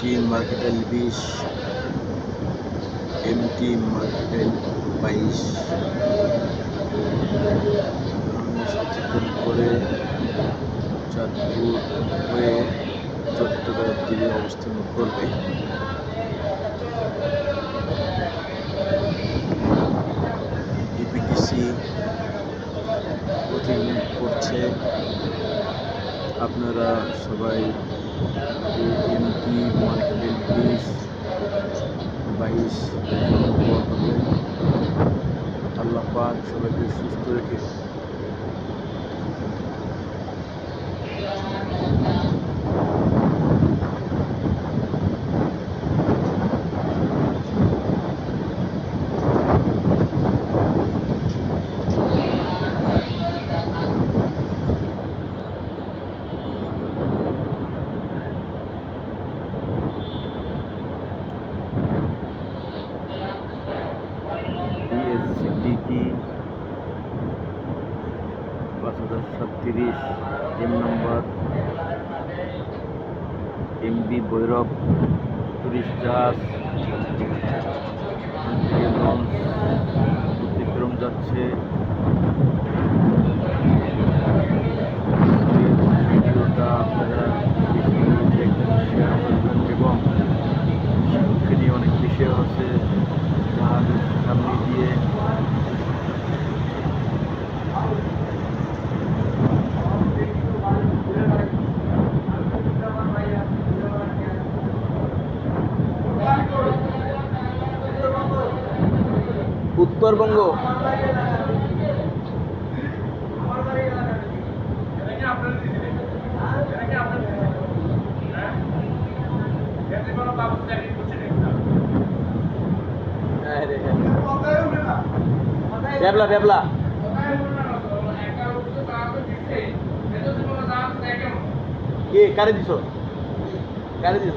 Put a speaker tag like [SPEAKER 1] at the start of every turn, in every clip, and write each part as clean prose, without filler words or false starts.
[SPEAKER 1] MT মার্কেটাইল 20, MT মার্কেটাইল 22 সচেতন করে চাঁদপুর হয়ে চট্টগ্রাম তীরে অবস্থান করবে। ডিপিটিসি প্রতিদিন করছে, আপনারা সবাই এমটি মার্কেটাইল 20-22 দোয়া করবেন। আল্লাহ পাক সবাইকে সুস্থ রেখে ডিকি 5037 এম নম্বর, এমবি ভৈরব টুরিস্ট জাহাজ লঞ্চ অতিক্রম যাচ্ছে। ভিডিওটা আপনারা দেখবেন, শেয়ার করবেন এবং শিক্ষণীয় অনেক বিষয় আছে জাহাজের সামনে দিয়ে। উত্তরবঙ্গ ডেবলা ডেবলা কে কারে দিছ কারে দিছ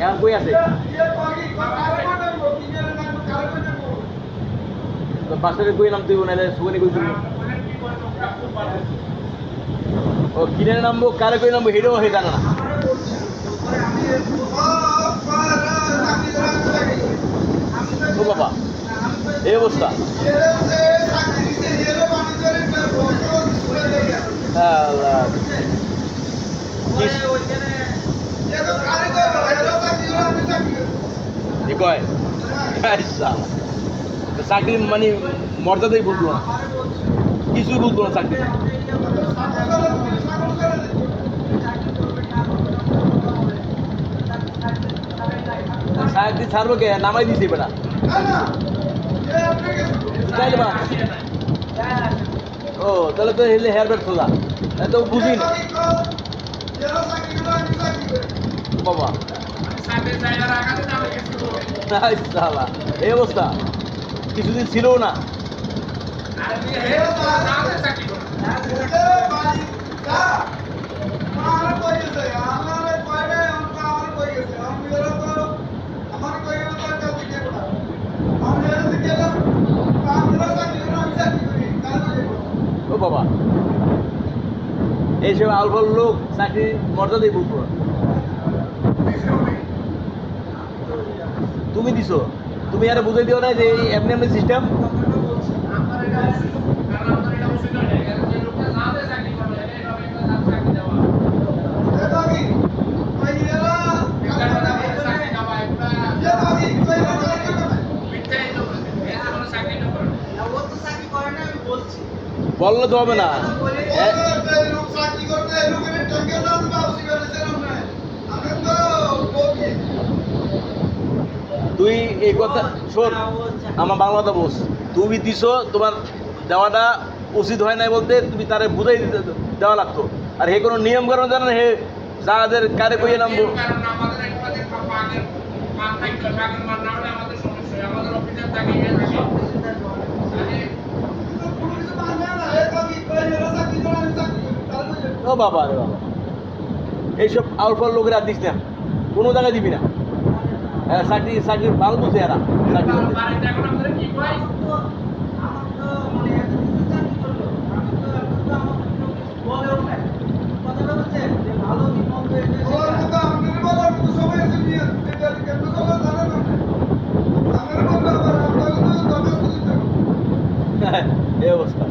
[SPEAKER 1] এখন কই আছে বাসের কই নাম তুই নাইলে সুগনি কই তুই ও কিনে নামবো কারে কই নামবো হেডেও হে জানা না। ও বাবা এই অবস্থা, চাকরি মানে মর্যাদাই বলতো না, কিছুই বলতো না চাকরি। চাকরি ছাড়বো কে নামাই দিছি বেটা ও তাহলে তো হেলে হেয়ার ব্যাট খোলা তো বুঝি না বাবা। এই অবস্থা কিছুদিন ছিল না। ও বাবা এইসব আলফল লোক চাকরি মর্যাদাই বুঝবো না। তুমি দিছো, তুমি আর বুঝে দিও না যে এমনি এমনি সিস্টেম। বললে তো হবে না, তুই এই কথা শোন, আমার বাংলাটা বস, তুমি দিছো তোমার দেওয়াটা উচিত হয় নাই বলতে তুমি তারে বুঝাই দেওয়া লাগতো। আর হে কোনো নিয়ম কারণ জানেন, হে যাদের কারে কইয়ে নামবো ও বাবা রে বাবা, এইসব আউটফল লোকেরা দিস না, কোনো জায়গায় দিবি না। চাকরি চাকরির মাল বুঝে এরা চাকরি করতে।
[SPEAKER 2] ওর মতো আপনার বলার মতো সবাই এসে নিয়ে এটা কেন চলে জানেন না আপনার বলতে আবার আপনার তো দরখাস্ত দিতে হবে।
[SPEAKER 1] এই অবস্থা।